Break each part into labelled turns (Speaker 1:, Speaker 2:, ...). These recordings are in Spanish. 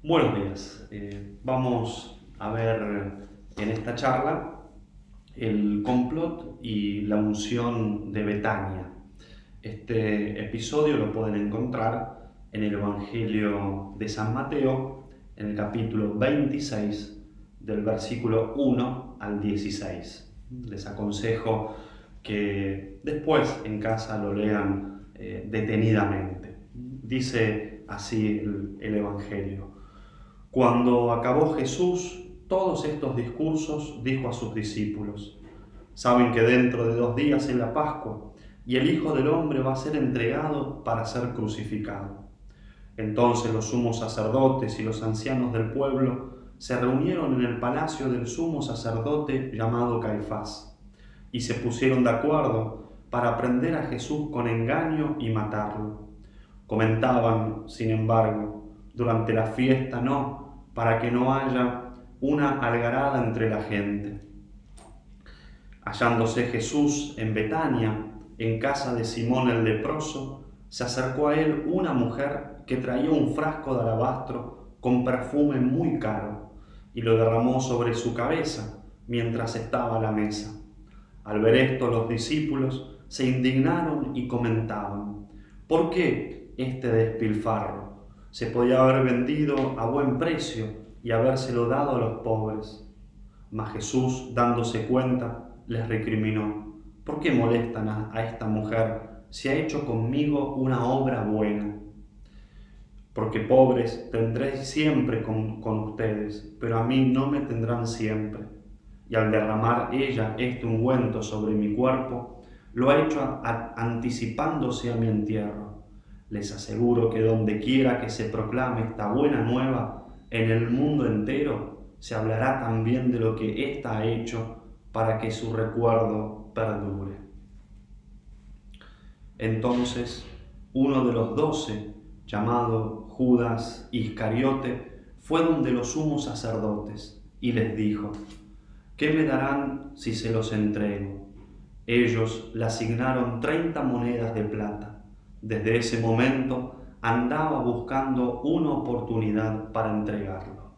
Speaker 1: Buenos días. Vamos a ver en esta charla el complot y la unción de Betania. Este episodio lo pueden encontrar en el Evangelio de San Mateo, en el capítulo 26, del versículo 1 al 16. Les aconsejo que después en casa lo lean detenidamente. Dice así el Evangelio. Cuando acabó Jesús todos estos discursos, dijo a sus discípulos: saben que dentro de 2 días es la Pascua, y el Hijo del Hombre va a ser entregado para ser crucificado. Entonces los sumos sacerdotes y los ancianos del pueblo se reunieron en el palacio del sumo sacerdote llamado Caifás, y se pusieron de acuerdo para prender a Jesús con engaño y matarlo. Comentaban, sin embargo: durante la fiesta no, para que no haya una algarada entre la gente. Hallándose Jesús en Betania, en casa de Simón el leproso, se acercó a él una mujer que traía un frasco de alabastro con perfume muy caro y lo derramó sobre su cabeza mientras estaba a la mesa. Al ver esto, los discípulos se indignaron y comentaban: ¿por qué este despilfarro? Se podía haber vendido a buen precio y habérselo dado a los pobres. Mas Jesús, dándose cuenta, les recriminó: ¿por qué molestan a esta mujer si ha hecho conmigo una obra buena? Porque pobres tendréis siempre con ustedes, pero a mí no me tendrán siempre. Y al derramar ella este ungüento sobre mi cuerpo, lo ha hecho anticipándose a mi entierro. Les aseguro que donde quiera que se proclame esta buena nueva, en el mundo entero, se hablará también de lo que ésta ha hecho para que su recuerdo perdure. Entonces, uno de los 12, llamado Judas Iscariote, fue donde los sumos sacerdotes y les dijo: ¿qué me darán si se los entrego? Ellos le asignaron 30 monedas de plata. Desde ese momento andaba buscando una oportunidad para entregarlo.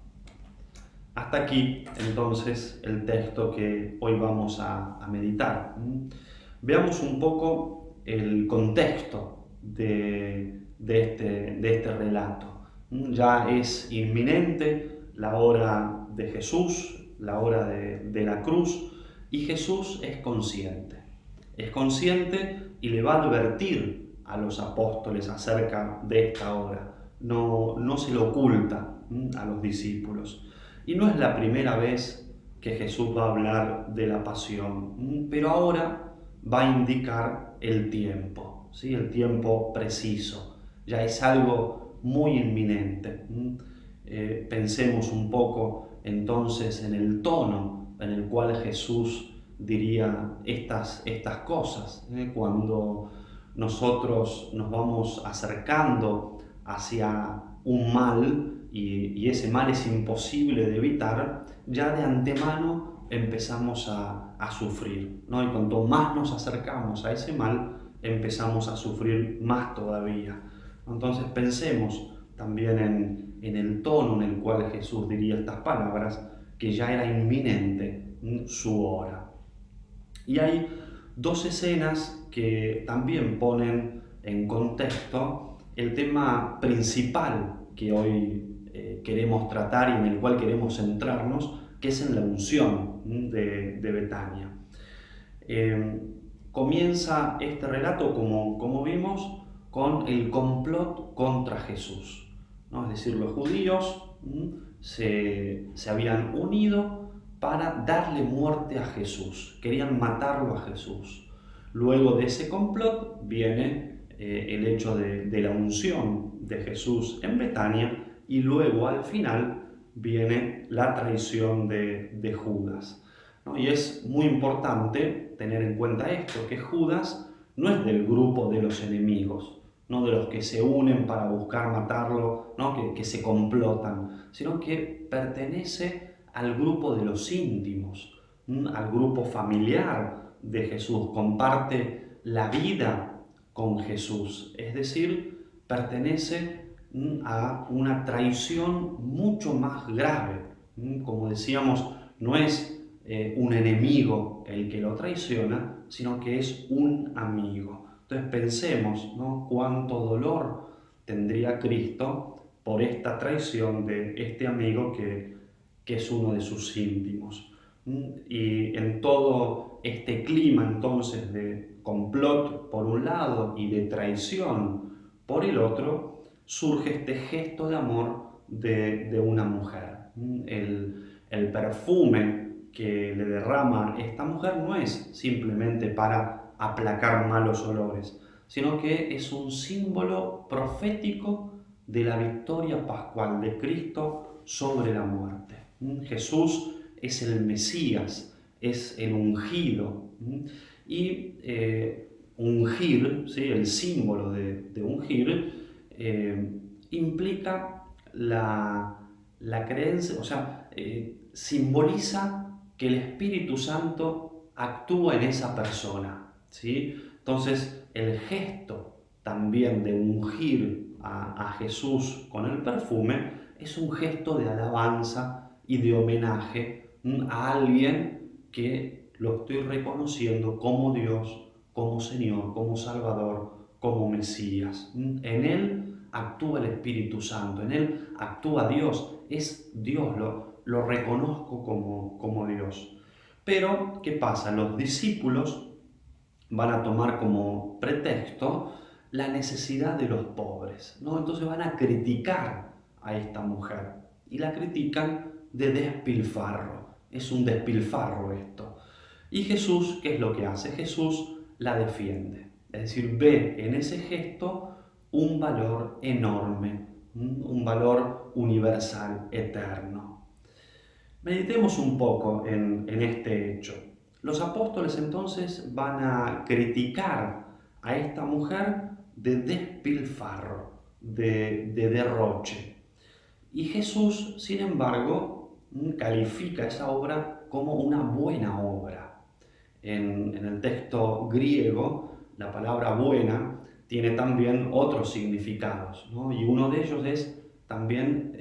Speaker 1: Hasta aquí, entonces, el texto que hoy vamos a meditar. Veamos un poco el contexto de este relato. Ya es inminente la hora de Jesús, la hora de la cruz, y Jesús es consciente y le va a advertir a los apóstoles acerca de esta hora. No se lo oculta a los discípulos. Y no es la primera vez que Jesús va a hablar de la pasión, pero ahora va a indicar el tiempo, ¿sí? El tiempo preciso. Ya es algo muy inminente. Pensemos un poco entonces en el tono en el cual Jesús diría estas cosas. Cuando nosotros nos vamos acercando hacia un mal y ese mal es imposible de evitar, ya de antemano empezamos a sufrir, ¿no? Y cuanto más nos acercamos a ese mal, empezamos a sufrir más todavía. Entonces pensemos también en el tono en el cual Jesús diría estas palabras, que ya era inminente su hora. Y hay dos escenas que también ponen en contexto el tema principal que hoy queremos tratar y en el cual queremos centrarnos, que es en la unción de Betania. Comienza este relato, como vimos, con el complot contra Jesús, ¿no? Es decir, los judíos se habían unido para darle muerte a Jesús, querían matarlo a Jesús. Luego de ese complot viene el hecho de la unción de Jesús en Betania, y luego al final viene la traición de Judas, ¿no? Y es muy importante tener en cuenta esto, que Judas no es del grupo de los enemigos, no de los que se unen para buscar matarlo, ¿no? que se complotan, sino que pertenece al grupo de los íntimos, al grupo familiar de Jesús, comparte la vida con Jesús, es decir, pertenece a una traición mucho más grave. Como decíamos, no es un enemigo el que lo traiciona, sino que es un amigo. Entonces pensemos, ¿no?, cuánto dolor tendría Cristo por esta traición de este amigo que es uno de sus íntimos. Y en todo este clima entonces de complot por un lado y de traición por el otro, surge este gesto de amor de una mujer. El perfume que le derrama esta mujer no es simplemente para aplacar malos olores, sino que es un símbolo profético de la victoria pascual de Cristo sobre la muerte. Jesús es el Mesías, es el ungido. Y ungir, ¿sí?, el símbolo de ungir, implica la creencia, o sea, simboliza que el Espíritu Santo actúa en esa persona, ¿sí? Entonces, el gesto también de ungir a Jesús con el perfume es un gesto de alabanza y de homenaje a alguien que lo estoy reconociendo como Dios, como Señor, como Salvador, como Mesías. En Él actúa el Espíritu Santo, en Él actúa Dios, es Dios, lo reconozco como Dios. Pero, ¿qué pasa? Los discípulos van a tomar como pretexto la necesidad de los pobres, ¿no? Entonces van a criticar a esta mujer y la critican de despilfarro. Es un despilfarro esto. Y Jesús, ¿qué es lo que hace? Jesús la defiende. Es decir, ve en ese gesto un valor enorme, un valor universal, eterno. Meditemos un poco en este hecho. Los apóstoles entonces van a criticar a esta mujer de despilfarro, de derroche. Y Jesús, sin embargo, califica esa obra como una buena obra. En el texto griego, la palabra buena tiene también otros significados, ¿no? Y uno de ellos es también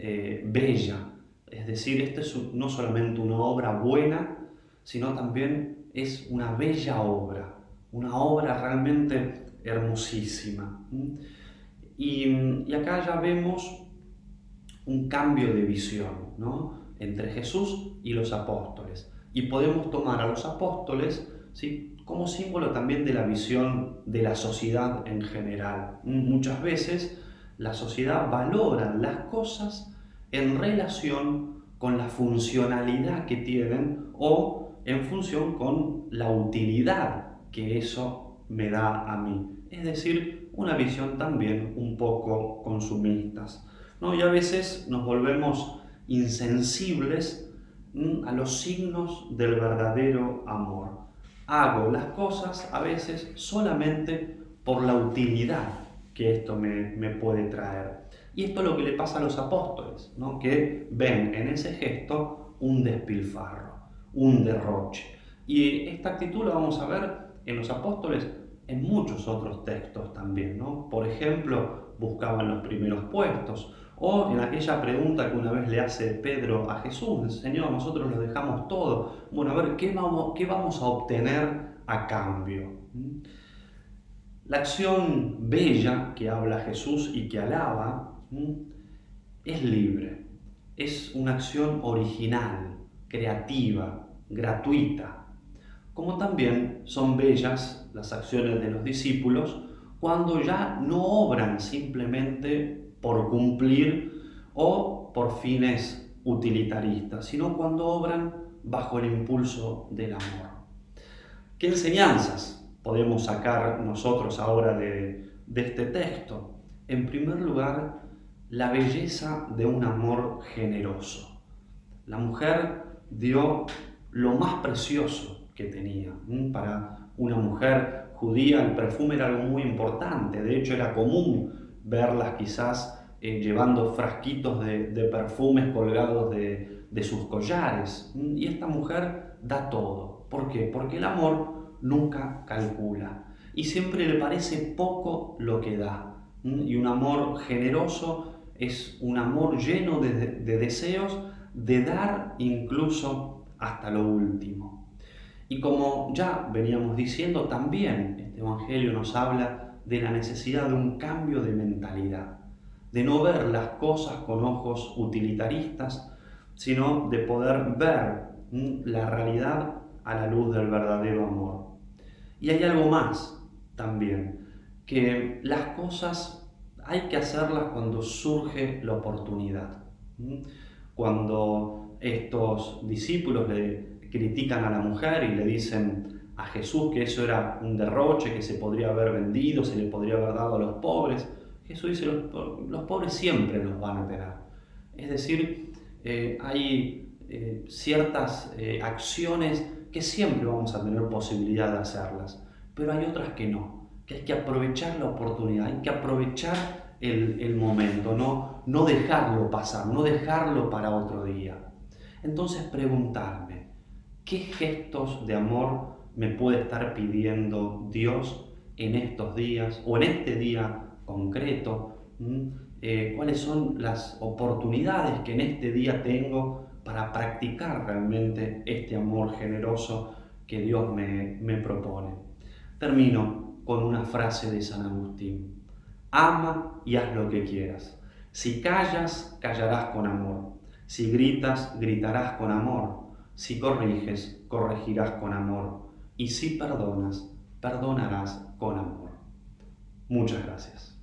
Speaker 1: bella. Es decir, esta es no solamente una obra buena, sino también es una bella obra, una obra realmente hermosísima. Y acá ya vemos un cambio de visión, ¿no?, entre Jesús y los apóstoles. Y podemos tomar a los apóstoles, ¿sí?, como símbolo también de la visión de la sociedad en general. Muchas veces la sociedad valora las cosas en relación con la funcionalidad que tienen o en función con la utilidad que eso me da a mí. Es decir, una visión también un poco consumistas, ¿no? Y a veces nos volvemos insensibles a los signos del verdadero amor. Hago las cosas a veces solamente por la utilidad que esto me puede traer. Y esto es lo que le pasa a los apóstoles, ¿no?, que ven en ese gesto un despilfarro, un derroche. Y esta actitud la vamos a ver en los apóstoles en muchos otros textos también, ¿no? Por ejemplo, buscaban los primeros puestos, o en aquella pregunta que una vez le hace Pedro a Jesús: Señor, nosotros lo dejamos todo. Bueno, a ver, ¿qué vamos a obtener a cambio? La acción bella que habla Jesús y que alaba es libre, es una acción original, creativa, gratuita. Como también son bellas las acciones de los discípulos cuando ya no obran simplemente por cumplir o por fines utilitaristas, sino cuando obran bajo el impulso del amor. ¿Qué enseñanzas podemos sacar nosotros ahora de este texto? En primer lugar, la belleza de un amor generoso. La mujer dio lo más precioso que tenía. Para una mujer judía el perfume era algo muy importante. De hecho, era común verlas quizás llevando frasquitos de perfumes colgados de sus collares. Y esta mujer da todo. ¿Por qué? Porque el amor nunca calcula y siempre le parece poco lo que da. Y un amor generoso es un amor lleno de deseos de dar incluso hasta lo último. Y como ya veníamos diciendo, también este Evangelio nos habla de la necesidad de un cambio de mentalidad, de no ver las cosas con ojos utilitaristas, sino de poder ver la realidad a la luz del verdadero amor. Y hay algo más también, que las cosas hay que hacerlas cuando surge la oportunidad. Cuando estos discípulos le critican a la mujer y le dicen a Jesús que eso era un derroche, que se podría haber vendido, se le podría haber dado a los pobres, Jesús dice, los pobres siempre los van a tener. Es decir, hay ciertas acciones que siempre vamos a tener posibilidad de hacerlas, pero hay otras que no, que hay que aprovechar la oportunidad, hay que aprovechar el momento, no dejarlo pasar, no dejarlo para otro día. Entonces preguntarme, ¿qué gestos de amor me puede estar pidiendo Dios en estos días o en este día concreto? ¿Cuáles son las oportunidades que en este día tengo para practicar realmente este amor generoso que Dios me propone? Termino con una frase de San Agustín. Ama y haz lo que quieras. Si callas, callarás con amor. Si gritas, gritarás con amor. Si corriges, corregirás con amor. Y si perdonas, perdonarás con amor. Muchas gracias.